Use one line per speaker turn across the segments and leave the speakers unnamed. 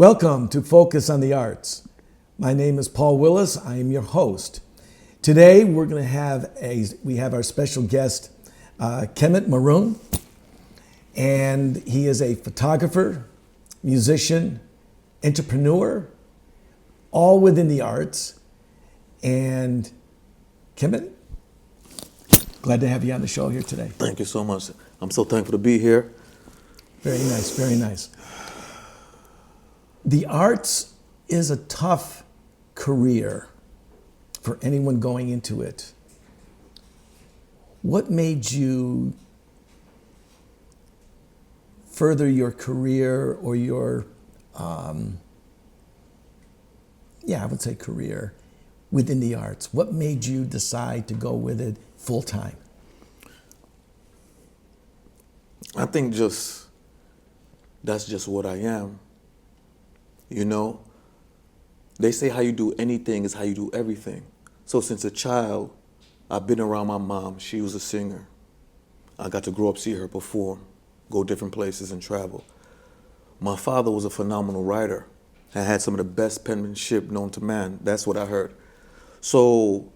Welcome to Focus on the Arts. My name is Paul Wilusz. I am your host. Today we're going to have our special guest, Kemet Maroon, and he is a photographer, musician, entrepreneur, all within the arts. And Kemet, glad to have you on the show here today.
Thank you so much. I'm so thankful to be here.
Very nice, very nice. The arts is a tough career for anyone going into it. What made you further your career or your, I would say career within the arts? What made you decide to go with it full time?
I think that's just what I am. You know, they say how you do anything is how you do everything. So since a child, I've been around my mom. She was a singer. I got to grow up, see her perform, go different places and travel. My father was a phenomenal writer and had some of the best penmanship known to man. That's what I heard. So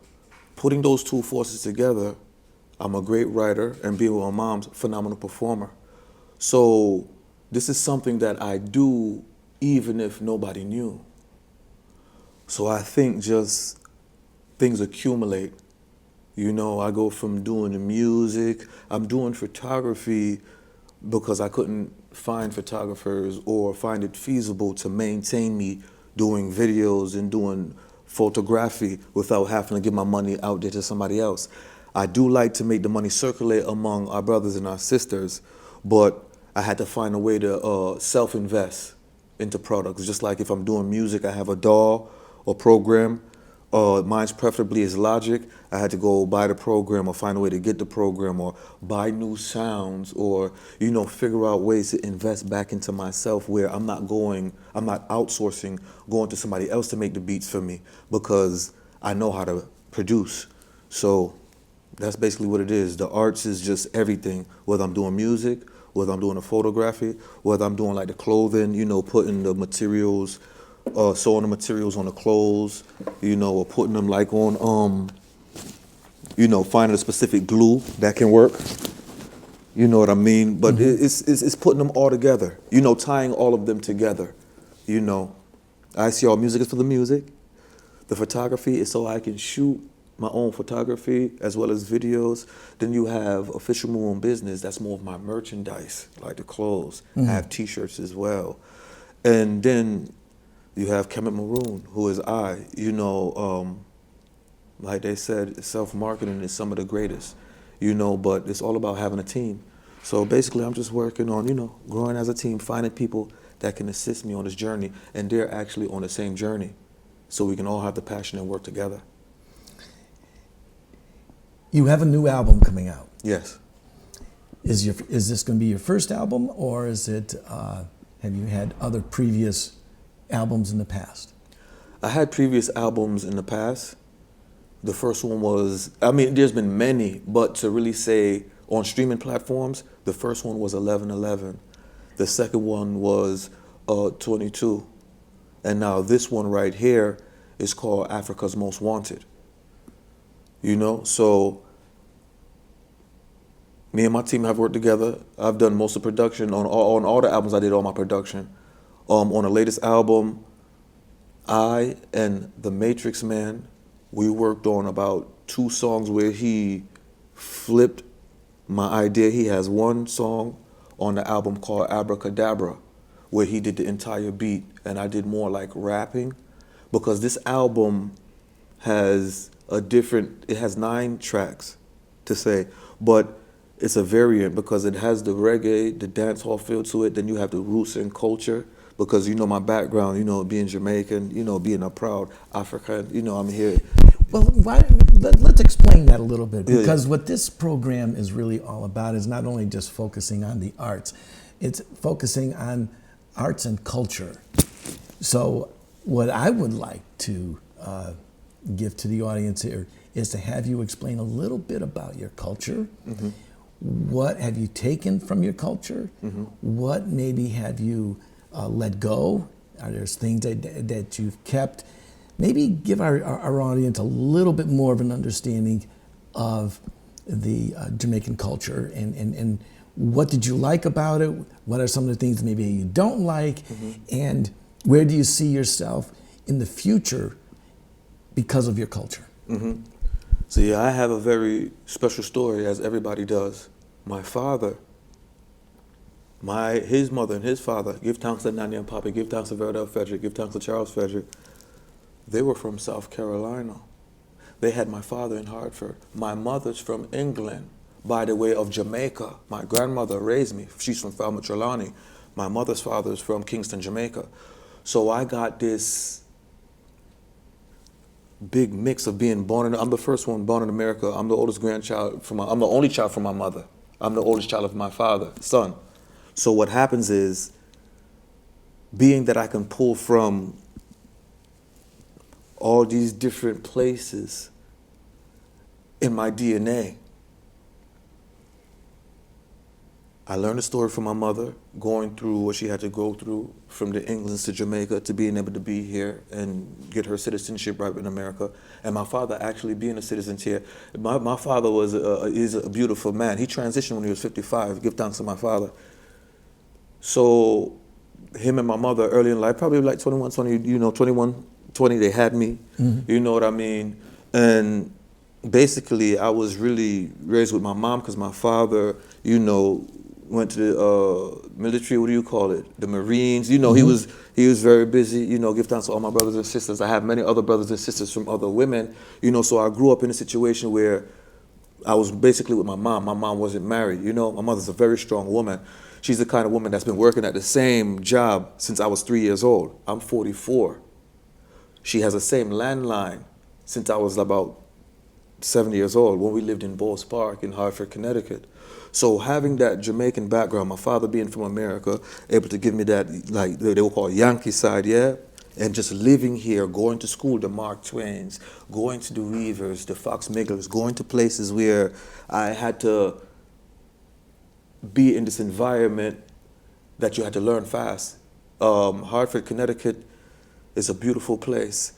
putting those two forces together, I'm a great writer and being with my mom's a phenomenal performer. So this is something that I do even if nobody knew. So I think just things accumulate. You know, I go from doing the music, I'm doing photography because I couldn't find photographers or find it feasible to maintain me doing videos and doing photography without having to give my money out there to somebody else. I do like to make the money circulate among our brothers and our sisters, but I had to find a way to self-invest into products. Just like if I'm doing music, I have a DAW or program. Mine's preferably is Logic. I had to go buy the program or find a way to get the program or buy new sounds or, you know, figure out ways to invest back into myself where I'm not outsourcing, going to somebody else to make the beats for me because I know how to produce. So that's basically what it is. The arts is just everything, whether I'm doing music, whether I'm doing the photography, whether I'm doing like the clothing, you know, putting the materials, sewing the materials on the clothes, you know, or putting them like on, you know, finding a specific glue that can work. You know what I mean? But it's putting them all together, you know, tying all of them together, you know. ISeeAllMusic is for the music. The photography is so I can shoot my own photography as well as videos. Then you have Official Maroon Business. That's more of my merchandise, like the clothes. I have t-shirts as well. And then you have Kemet Maroon, who is I. You know, like they said, self-marketing is some of the greatest, you know, but it's all about having a team. So basically I'm just working on, you know, growing as a team, finding people that can assist me on this journey, and they're actually on the same journey. So we can all have the passion and work together.
You have a new album coming out.
Yes.
Is this going to be your first album, or is it? Have you had other previous albums in the past?
I had previous albums in the past. The first one was, I mean, there's been many, but to really say on streaming platforms, the first one was 1111. The second one was 22. And now this one right here is called Africa's Most Wanted. You know, so me and my team have worked together. I've done most of the production on all the albums. I did all my production. On the latest album, I and the Matrix Man, we worked on about 2 songs where he flipped my idea. He has one song on the album called Abracadabra, where he did the entire beat, and I did more like rapping, because this album has it has 9 tracks to say, but it's a variant because it has the reggae, the dancehall feel to it. Then you have the roots and culture, because you know my background, you know, being Jamaican, you know, being a proud African, you know, I'm here.
Well, let's explain that a little bit, because what this program is really all about is not only just focusing on the arts, it's focusing on arts and culture. So what I would like to give to the audience here is to have you explain a little bit about your culture. What have you taken from your culture? What maybe have you let go Are there things that you've kept? Maybe give our audience a little bit more of an understanding of the Jamaican culture and what did you like about it? What are some of the things maybe you don't like? And where do you see yourself in the future because of your culture?
See, I have a very special story, as everybody does. My father, his mother and his father, give thanks to Nanny and Papa, give thanks to Verdell Frederick, give thanks to Charles Frederick. They were from South Carolina. They had my father in Hartford. My mother's from England, by the way of Jamaica. My grandmother raised me. She's from Falmouth, Trelawney. My mother's father is from Kingston, Jamaica. So I got this big mix of being born I'm the first one born in America. I'm the oldest grandchild I'm the only child from my mother. I'm the oldest child of my father, son. So what happens is, being that I can pull from all these different places in my DNA, I learned a story from my mother, going through what she had to go through from the England to Jamaica to being able to be here and get her citizenship right in America. And my father actually being a citizen here. My father is a beautiful man. He transitioned when he was 55. Give thanks to my father. So him and my mother early in life, probably like 21, 20, they had me. You know what I mean? And basically, I was really raised with my mom because my father, went to the military. What do you call it? The Marines. He was very busy. Give thanks to all my brothers and sisters. I have many other brothers and sisters from other women. So I grew up in a situation where I was basically with my mom. My mom wasn't married. My mother's a very strong woman. She's the kind of woman that's been working at the same job since I was 3 years old. I'm 44. She has the same landline since I was about 7 years old when we lived in Bowes Park in Hartford, Connecticut. So having that Jamaican background, my father being from America, able to give me that, like they will call Yankee side, yeah? And just living here, going to school, the Mark Twains, going to the Weavers, the Fox Migglers, going to places where I had to be in this environment that you had to learn fast. Hartford, Connecticut is a beautiful place.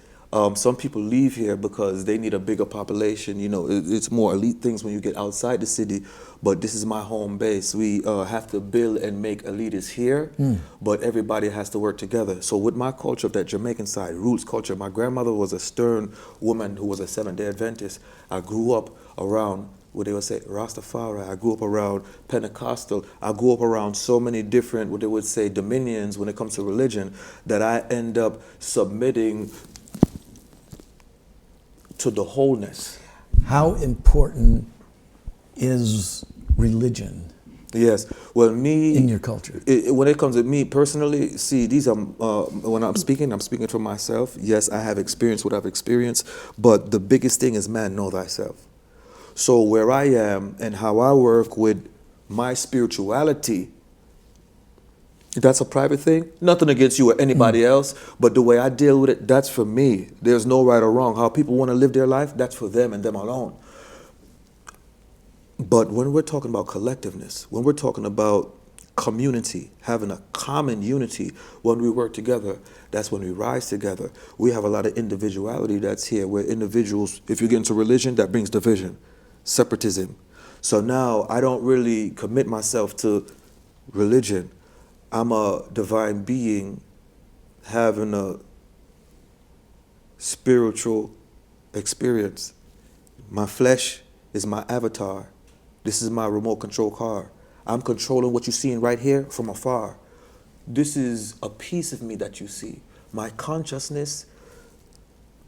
Some people leave here because they need a bigger population. It's more elite things when you get outside the city, but this is my home base. We have to build and make elitists here, but everybody has to work together. So with my culture of that Jamaican side, roots culture, my grandmother was a stern woman who was a Seventh-day Adventist. I grew up around what they would say Rastafari. I grew up around Pentecostal. I grew up around so many different, what they would say, dominions when it comes to religion, that I end up submitting to the wholeness.
How important is religion?
Yes. Well,
in your culture,
when it comes to me personally, see, these are when I'm speaking for myself. Yes, I have experienced what I've experienced, but the biggest thing is, man, know thyself. So where I am and how I work with my spirituality, that's a private thing. Nothing against you or anybody else, but the way I deal with it, that's for me. There's no right or wrong. How people want to live their life, that's for them and them alone. But when we're talking about collectiveness, when we're talking about community, having a common unity, when we work together, that's when we rise together. We have a lot of individuality that's here, where individuals, if you get into religion, that brings division, separatism. So now I don't really commit myself to religion. I'm a divine being having a spiritual experience. My flesh is my avatar. This is my remote control car. I'm controlling what you're seeing right here from afar. This is a piece of me that you see. My consciousness,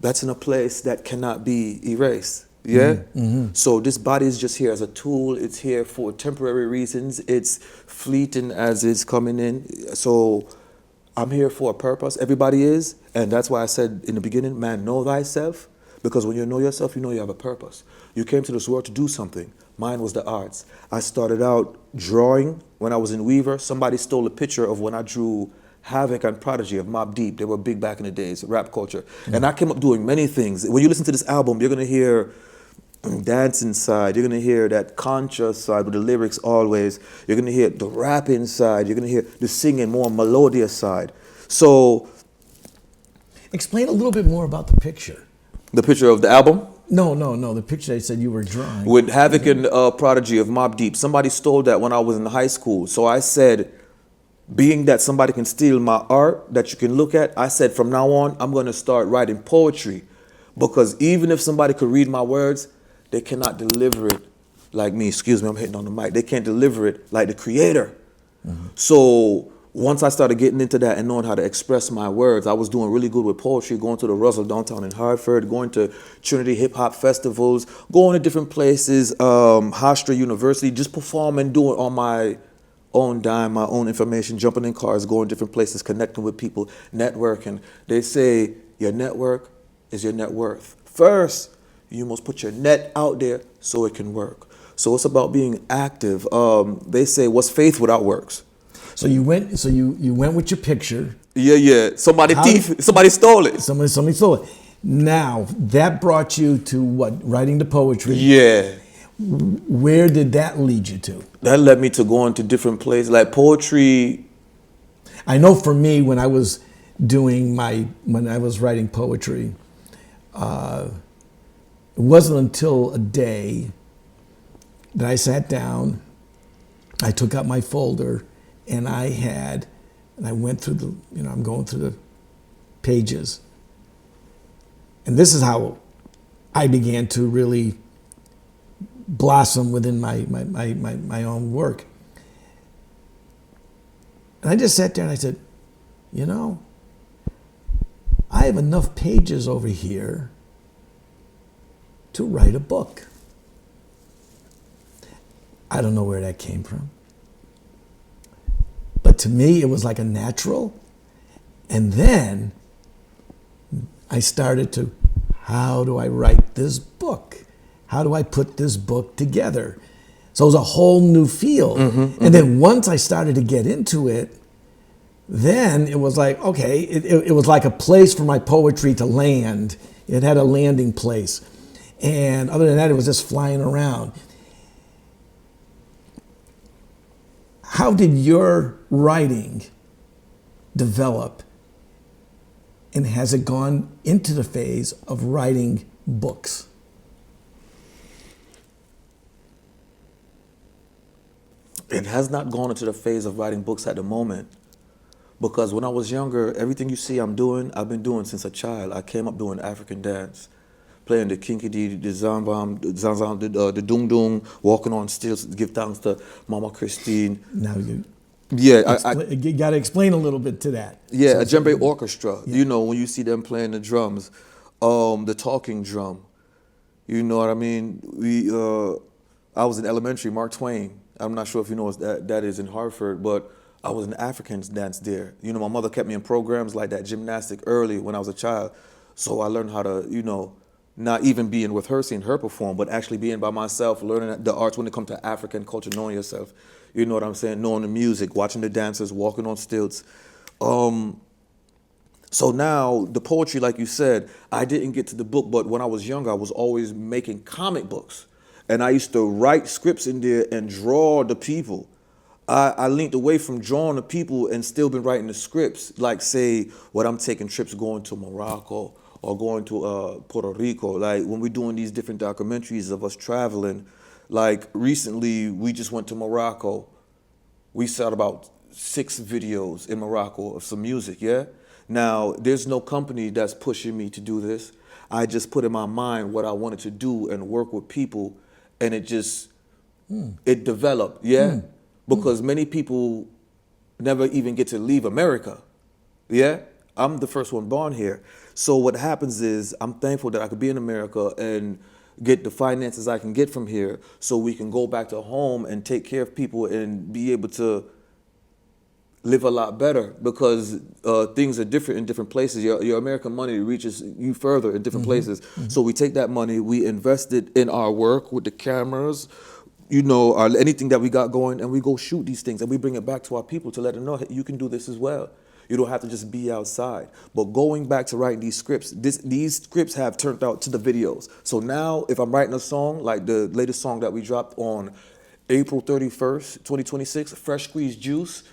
that's in a place that cannot be erased. Yeah? Mm-hmm. So this body is just here as a tool. It's here for temporary reasons. It's fleeting as it's coming in. So I'm here for a purpose. Everybody is. And that's why I said in the beginning, man, know thyself. Because when you know yourself, you know you have a purpose. You came to this world to do something. Mine was the arts. I started out drawing when I was in Weaver. Somebody stole a picture of when I drew Havoc and Prodigy of Mobb Deep. They were big back in the days, rap culture. Mm-hmm. And I came up doing many things. When you listen to this album, you're going to hear dancing side, you're going to hear that conscious side with the lyrics always, you're going to hear the rapping side, you're going to hear the singing, more melodious side. So
Explain a little bit more about the picture.
The picture of the album?
No. The picture they said you were drawing.
With Havoc and Prodigy of Mobb Deep. Somebody stole that when I was in high school. So I said, being that somebody can steal my art that you can look at, I said from now on, I'm going to start writing poetry. Because even if somebody could read my words, they cannot deliver it like me. Excuse me, I'm hitting on the mic. They can't deliver it like the creator. So once I started getting into that and knowing how to express my words, I was doing really good with poetry, going to the Russell downtown in Hartford, going to Trinity hip hop festivals, going to different places, Hofstra University, just performing, doing on my own dime, my own information, jumping in cars, going different places, connecting with people, networking. They say your network is your net worth. First, you must put your net out there so it can work. So it's about being active. They say, what's faith without works?
So you went. So you went with your picture.
Yeah. Somebody stole it.
Somebody stole it. Now that brought you to what? Writing the poetry.
Yeah.
Where did that lead you to?
That led me to going to different places. Like poetry.
I know for me, when I was writing poetry, it wasn't until a day that I sat down, I took out my folder, and I went through I'm going through the pages. And this is how I began to really blossom within my own work. And I just sat there and I said, I have enough pages over here to write a book. I don't know where that came from. But to me, it was like a natural. And then I started to, how do I write this book? How do I put this book together? So it was a whole new field. And then once I started to get into it, then it was like, okay, it was like a place for my poetry to land. It had a landing place. And other than that, it was just flying around. How did your writing develop? And has it gone into the phase of writing books?
It has not gone into the phase of writing books at the moment. Because when I was younger, everything you see I've been doing since a child. I came up doing African dance, playing the kinkity, the zambam, the zanzam, the dung dung, walking on stilts, give thanks to Mama Christine.
Now you
Yeah,
got to explain a little bit to that.
a djembe orchestra. Yeah. When you see them playing the drums, the talking drum. You know what I mean? I was in elementary, Mark Twain. I'm not sure if you know what that is in Hartford, but I was in African dance there. My mother kept me in programs like that, gymnastic early when I was a child. So I learned how to, not even being with her, seeing her perform, but actually being by myself, learning the arts when it comes to African culture, knowing yourself. You know what I'm saying? Knowing the music, watching the dancers, walking on stilts. So now the poetry, like you said, I didn't get to the book, but when I was younger, I was always making comic books. And I used to write scripts in there and draw the people. I leaned away from drawing the people and still been writing the scripts. Like say, when I'm taking trips going to Morocco or going to Puerto Rico, like when we're doing these different documentaries of us traveling, like recently we just went to Morocco. We shot about 6 videos in Morocco of some music, yeah? Now, there's no company that's pushing me to do this. I just put in my mind what I wanted to do and work with people, and it just, it developed, yeah? Because many people never even get to leave America, yeah? I'm the first one born here. So what happens is I'm thankful that I could be in America and get the finances I can get from here so we can go back to home and take care of people and be able to live a lot better because things are different in different places. Your American money reaches you further in different places. So we take that money, we invest it in our work with the cameras, anything that we got going, and we go shoot these things and we bring it back to our people to let them know, hey, you can do this as well. You don't have to just be outside. But going back to writing these scripts, these scripts have turned out to the videos. So now if I'm writing a song, like the latest song that we dropped on April 31st, 2026, Fresh Squeezed Juice,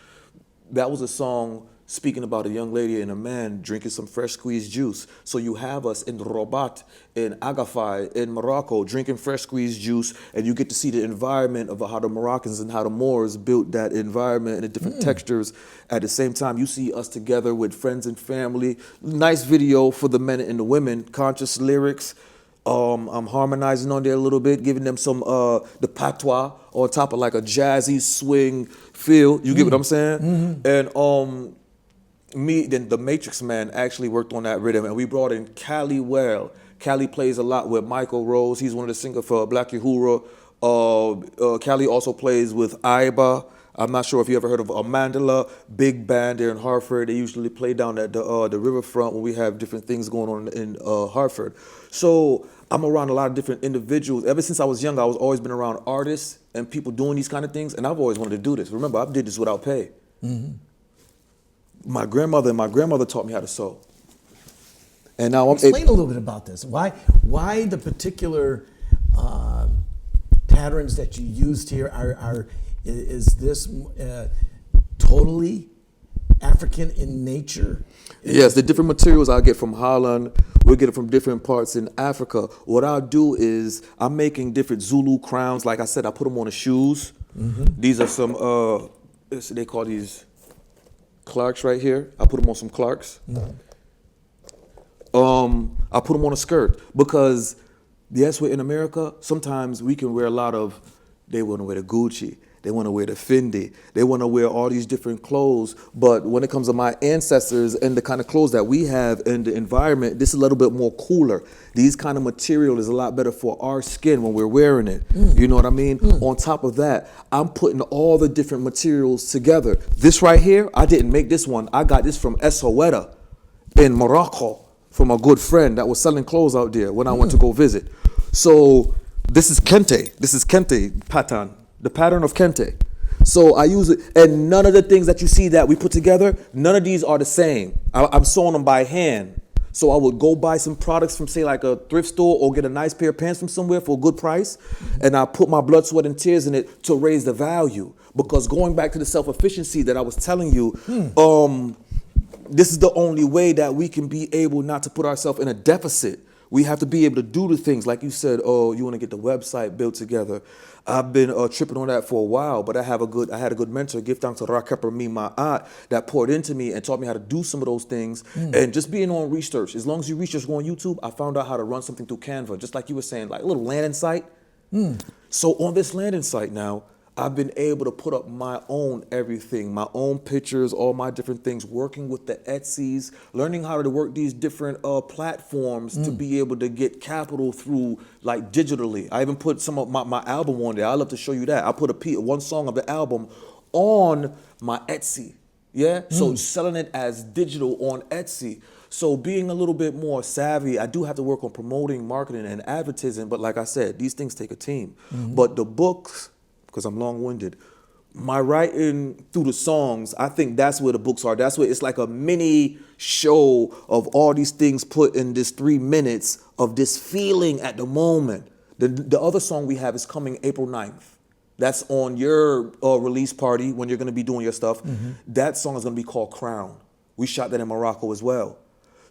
that was a song speaking about a young lady and a man drinking some fresh squeezed juice. So you have us in Rabat, in Agafay, in Morocco, drinking fresh squeezed juice, and you get to see the environment of how the Moroccans and how the Moors built that environment and the different textures. At the same time, you see us together with friends and family. Nice video for the men and the women, conscious lyrics. I'm harmonizing on there a little bit, giving them some the patois on top of like a jazzy swing feel. You get what I'm saying? And then the Matrix Man actually worked on that rhythm, and we brought in Cali Well. Cali plays a lot with Michael Rose. He's one of the singers for Black Uhura. Cali also plays with Iba. I'm not sure if you ever heard of Amandala, big band there in Hartford. They usually play down at the riverfront when we have different things going on in Hartford. So I'm around a lot of different individuals. Ever since I was young, I was always been around artists and people doing these kind of things, and I've always wanted to do this. Remember, I did this without pay. My grandmother taught me how to sew. And now
Explain a little bit about this. Why the particular patterns that you used here is this totally African in nature?
Yes, the different materials I get from Holland, we get it from different parts in Africa. What I'll do is I'm making different Zulu crowns. Like I said, I put them on the shoes. These are some, they call these Clarks right here. I put them on some Clarks. I put them on a skirt because, yes, we're in America. Sometimes we can wear a lot of, they want to wear the Gucci. They want to wear the Fendi. They want to wear all these different clothes. But when it comes to my ancestors and the kind of clothes that we have in the environment, this is a little bit more cooler. These kind of material is a lot better for our skin when we're wearing it. You know what I mean? On top of that, I'm putting all the different materials together. This right here, I didn't make this one. I got this from Essaouira in Morocco from a good friend that was selling clothes out there when I went to go visit. So this is Kente. This is Kente pattern. The pattern of Kente. So I use it, and none of the things that you see that we put together, none of these are the same. I'm sewing them by hand. So I would go buy some products from, say, like a thrift store or get a nice pair of pants from somewhere for a good price, and I put my blood, sweat, and tears in it to raise the value. Because going back to the self-efficiency that I was telling you, this is the only way that we can be able not to put ourselves in a deficit. We have to be able to do the things, like you said, oh, you want to get the website built together. I've been tripping on that for a while, but I had a good mentor, give thanks to Rakepper, my aunt, that poured into me and taught me how to do some of those things. And just being on research, as long as you research, go on YouTube, I found out how to run something through Canva, just like you were saying, like a little landing site. So on this landing site now, I've been able to put up my own everything, my own pictures, all my different things, working with the Etsy's, learning how to work these different platforms to be able to get capital through, like, digitally. I even put some of my album on there. I'd love to show you that. I put one song of the album on my Etsy, yeah? So selling it as digital on Etsy. So being a little bit more savvy, I do have to work on promoting, marketing, and advertising, but like I said, these things take a team. But the books, because I'm long-winded, my writing through the songs, I think that's where the books are. That's where it's like a mini show of all these things put in this 3 minutes of this feeling at the moment. The other song we have is coming April 9th. That's on your release party when you're going to be doing your stuff. That song is going to be called Crown. We shot that in Morocco as well.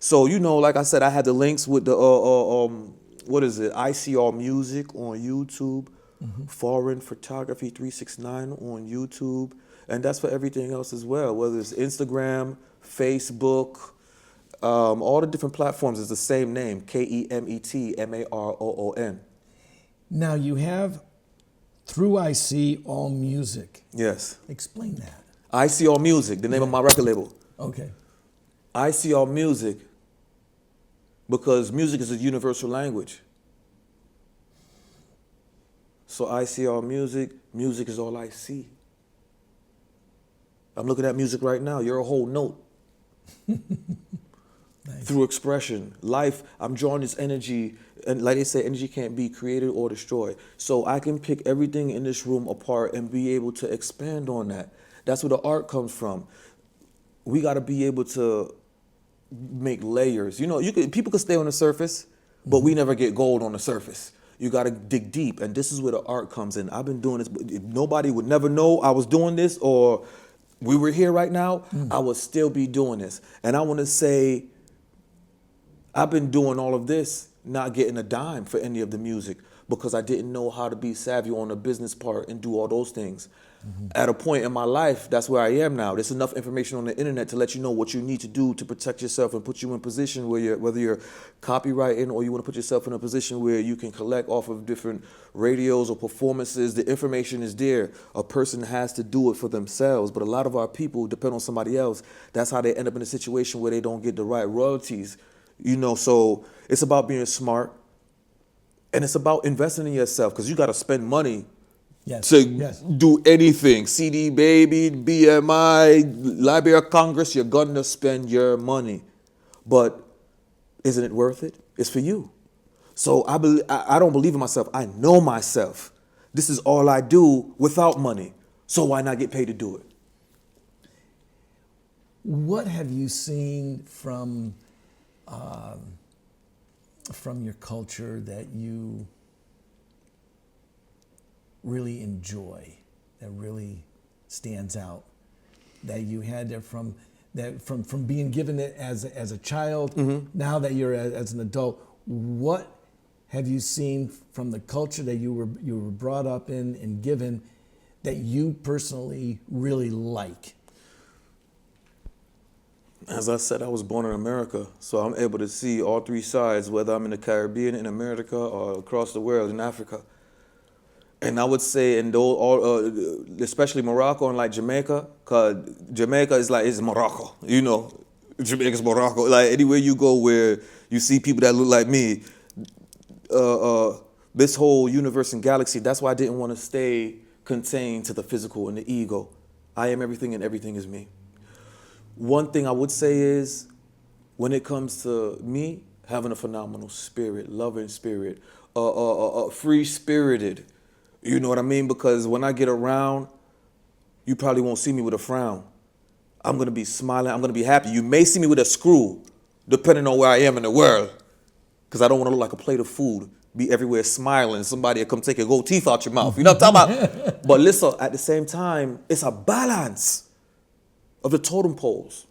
So, you know, like I said, I had the links with the, ISeeAllMusic on YouTube. Foreign Photography 369 on YouTube, and that's for everything else as well, whether it's Instagram, Facebook, all the different platforms is the same name, KemetMaroon.
Now you have Through ISeeAllMusic.
Yes.
Explain that.
ISeeAllMusic, the name of my record label.
Okay.
ISeeAllMusic, because music is a universal language. So ISeeAllMusic, music is all I see. I'm looking at music right now. You're a whole note. Nice. Through expression, life, I'm drawing this energy, and like they say, energy can't be created or destroyed. So I can pick everything in this room apart and be able to expand on that. That's where the art comes from. We got to be able to make layers. You know, people can stay on the surface, but we never get gold on the surface. You got to dig deep, and this is where the art comes in. I've been doing this, but nobody would never know I was doing this, or we were here right now, I would still be doing this. And I want to say, I've been doing all of this, not getting a dime for any of the music because I didn't know how to be savvy on the business part and do all those things. At a point in my life, that's where I am now. There's enough information on the internet to let you know what you need to do to protect yourself and put you in a position where whether you're copywriting or you want to put yourself in a position where you can collect off of different radios or performances. The information is there. A person has to do it for themselves. But a lot of our people depend on somebody else. That's how they end up in a situation where they don't get the right royalties. So it's about being smart. And it's about investing in yourself because you got to spend money to do anything. CD Baby, BMI, Library of Congress, you're going to spend your money. But isn't it worth it? It's for you. So I don't believe in myself. I know myself. This is all I do without money. So why not get paid to do it?
What have you seen from your culture that you really enjoy, that really stands out, that you had there from being given it as a child, now that you're as an adult? What have you seen from the culture that you were brought up in and given that you personally really like?
As I said, I was born in America, so I'm able to see all three sides, whether I'm in the Caribbean, in America, or across the world, in Africa. And I would say, especially Morocco and like Jamaica, because Jamaica is Morocco, Jamaica's Morocco. Like anywhere you go where you see people that look like me, this whole universe and galaxy, that's why I didn't want to stay contained to the physical and the ego. I am everything and everything is me. One thing I would say is, when it comes to me, having a phenomenal spirit, loving spirit, free-spirited, you know what I mean? Because when I get around, you probably won't see me with a frown. I'm going to be smiling. I'm going to be happy. You may see me with a screw, depending on where I am in the world, because I don't want to look like a plate of food, be everywhere smiling. Somebody will come take your gold teeth out your mouth. You know what I'm talking about? But listen, at the same time, it's a balance of the totem poles.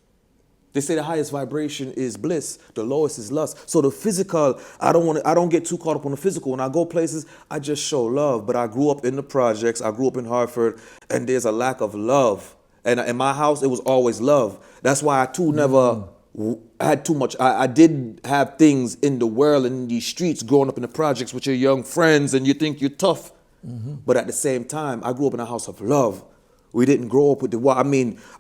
They say the highest vibration is bliss, the lowest is lust. So the physical, I don't get too caught up on the physical. When I go places, I just show love. But I grew up in the projects, I grew up in Hartford, and there's a lack of love. And in my house, it was always love. That's why I too never had too much. I did have things in the world and in these streets, growing up in the projects with your young friends, and you think you're tough. But at the same time, I grew up in a house of love. We didn't grow up with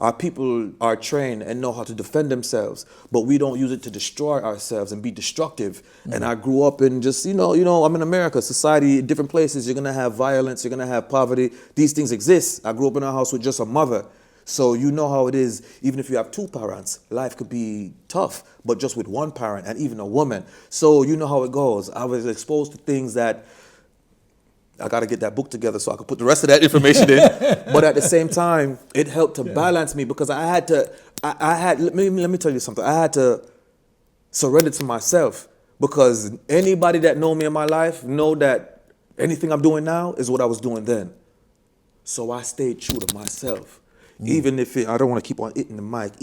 our people are trained and know how to defend themselves, but we don't use it to destroy ourselves and be destructive. And I grew up in just, I'm in America, society, different places, you're gonna have violence, you're gonna have poverty. These things exist. I grew up in a house with just a mother. So you know how it is, even if you have two parents, life could be tough, but just with one parent and even a woman. So you know how it goes. I was exposed to things that I got to get that book together so I could put the rest of that information in. But at the same time, it helped to balance me because let me tell you something. I had to surrender to myself because anybody that know me in my life know that anything I'm doing now is what I was doing then. So I stayed true to myself. Even if I don't want to keep on hitting the mic,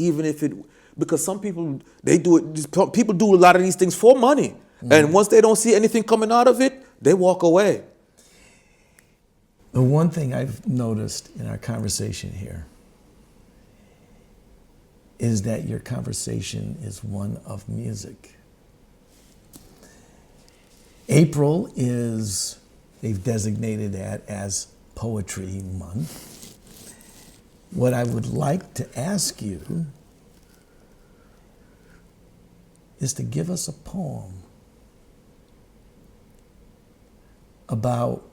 because some people, people do a lot of these things for money. And once they don't see anything coming out of it, they walk away.
The one thing I've noticed in our conversation here is that your conversation is one of music. April they've designated that as Poetry Month. What I would like to ask you is to give us a poem about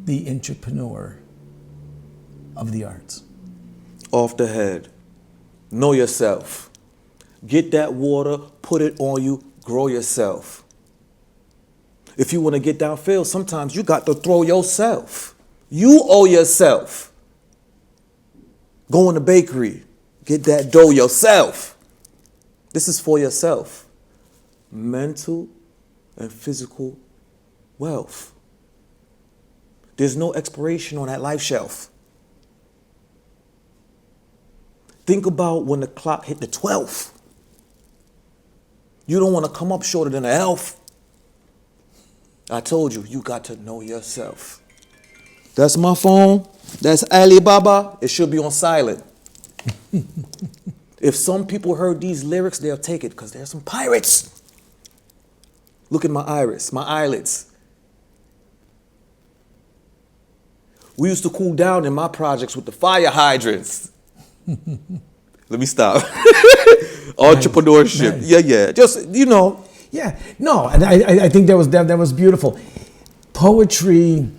the entrepreneur of the arts.
Off the head. Know yourself. Get that water, put it on you, grow yourself. If you want to get downfield, sometimes you got to throw yourself. You owe yourself. Go in the bakery, get that dough yourself. This is for yourself. Mental and physical wealth. There's no expiration on that life shelf. Think about when the clock hit the 12th. You don't want to come up shorter than an elf. I told you, you got to know yourself. That's my phone. That's Alibaba. It should be on silent. If some people heard these lyrics, they'll take it because there's some pirates. Look at my iris, my eyelids. We used to cool down in my projects with the fire hydrants. Let me stop. Entrepreneurship. Nice. Yeah. Just,
Yeah. No, and I think that was beautiful. Poetry,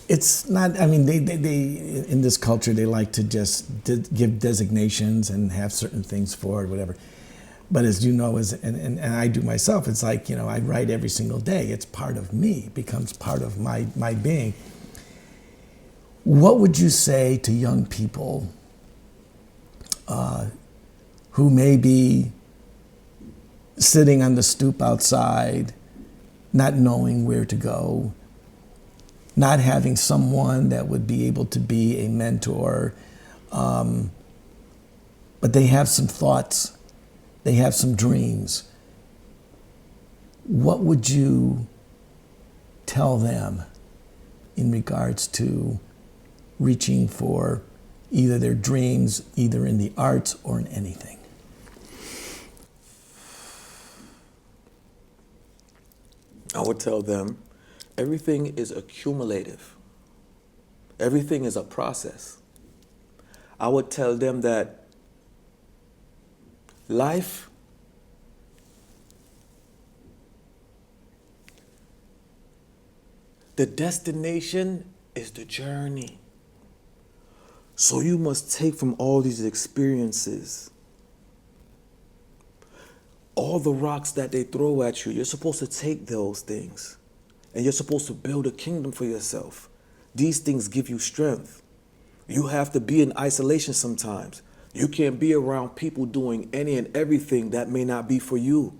it's not, I mean, they in this culture, they like to just give designations and have certain things for it, whatever. But as you know, and I do myself, it's like, I write every single day. It's part of me. It becomes part of my being. What would you say to young people who may be sitting on the stoop outside, not knowing where to go, not having someone that would be able to be a mentor, but they have some thoughts, they have some dreams? What would you tell them in regards to reaching for either their dreams, either in the arts or in anything?
I would tell them everything is accumulative. Everything is a process. I would tell them that life the destination is the journey. So you must take from all these experiences, all the rocks that they throw at you, you're supposed to take those things and you're supposed to build a kingdom for yourself. These things give you strength. You have to be in isolation sometimes. You can't be around people doing any and everything that may not be for you.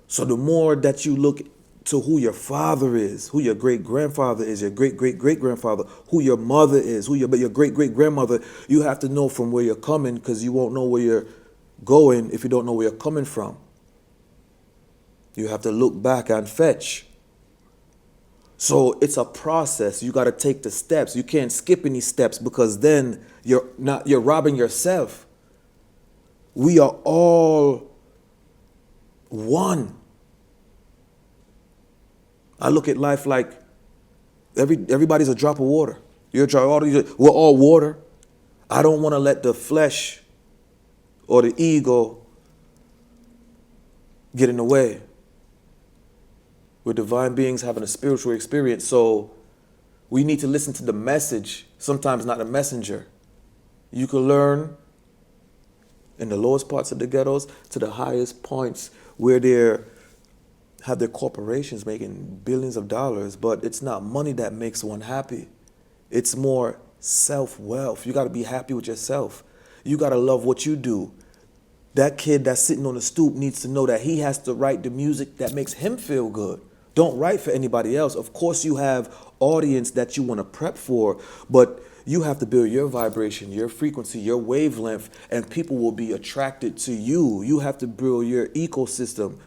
So the more that you look to who your father is, who your great-grandfather is, your great-great-great-grandfather, who your mother is, who your great-great-grandmother, you have to know from where you're coming, because you won't know where you're going if you don't know where you're coming from. You have to look back and fetch. So it's a process. You got to take the steps. You can't skip any steps, because then you're robbing yourself. We are all one. I look at life like everybody's a drop of water. You're a drop of water. We're all water. I don't want to let the flesh or the ego get in the way. We're divine beings having a spiritual experience, so we need to listen to the message, sometimes not the messenger. You can learn in the lowest parts of the ghettos to the highest points where they have their corporations making billions of dollars, but it's not money that makes one happy. It's more self-wealth. You got to be happy with yourself. You got to love what you do. That kid that's sitting on the stoop needs to know that he has to write the music that makes him feel good. Don't write for anybody else. Of course, you have audience that you want to prep for, but you have to build your vibration, your frequency, your wavelength, and people will be attracted to you. You have to build your ecosystem.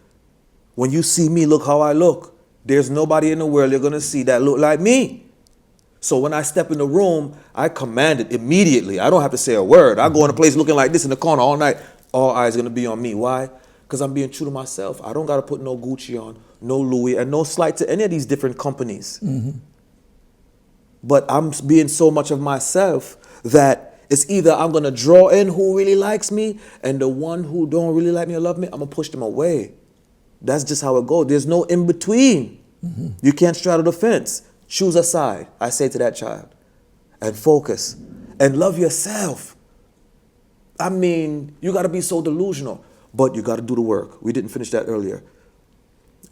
When you see me, look how I look. There's nobody in the world you're going to see that look like me. So when I step in the room, I command it immediately. I don't have to say a word. I go in a place looking like this in the corner all night. All eyes are going to be on me. Why? Because I'm being true to myself. I don't got to put no Gucci on, no Louis, and no slight to any of these different companies. Mm-hmm. But I'm being so much of myself that it's either I'm going to draw in who really likes me, and the one who don't really like me or love me, I'm going to push them away. That's just how it goes. There's no in between. Mm-hmm. You can't straddle the fence. Choose a side, I say to that child, and focus and love yourself. I mean, you got to be so delusional, but you got to do the work. We didn't finish that earlier.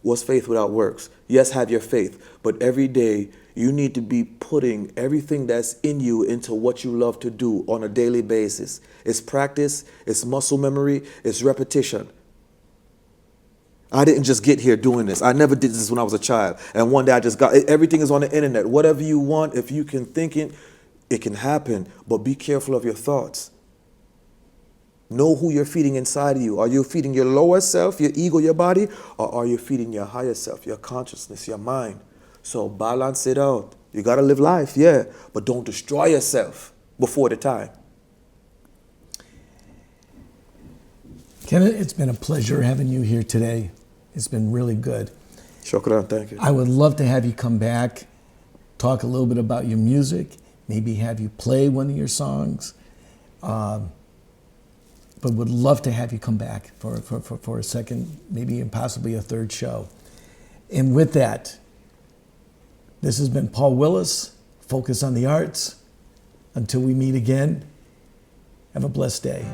What's faith without works? Yes, have your faith, but every day you need to be putting everything that's in you into what you love to do on a daily basis. It's practice, it's muscle memory, it's repetition. I didn't just get here doing this. I never did this when I was a child. And one day I just got, everything is on the internet. Whatever you want, if you can think it, it can happen. But be careful of your thoughts. Know who you're feeding inside of you. Are you feeding your lower self, your ego, your body? Or are you feeding your higher self, your consciousness, your mind? So balance it out. You got to live life, yeah. But don't destroy yourself before the time.
Kemet, it's been a pleasure having you here today. It's been really good.
Shukran, thank you.
I would love to have you come back, talk a little bit about your music, maybe have you play one of your songs. But would love to have you come back for a second, maybe and possibly a third show. And with that, this has been Paul Wilusz, Focus on the Arts. Until we meet again, have a blessed day.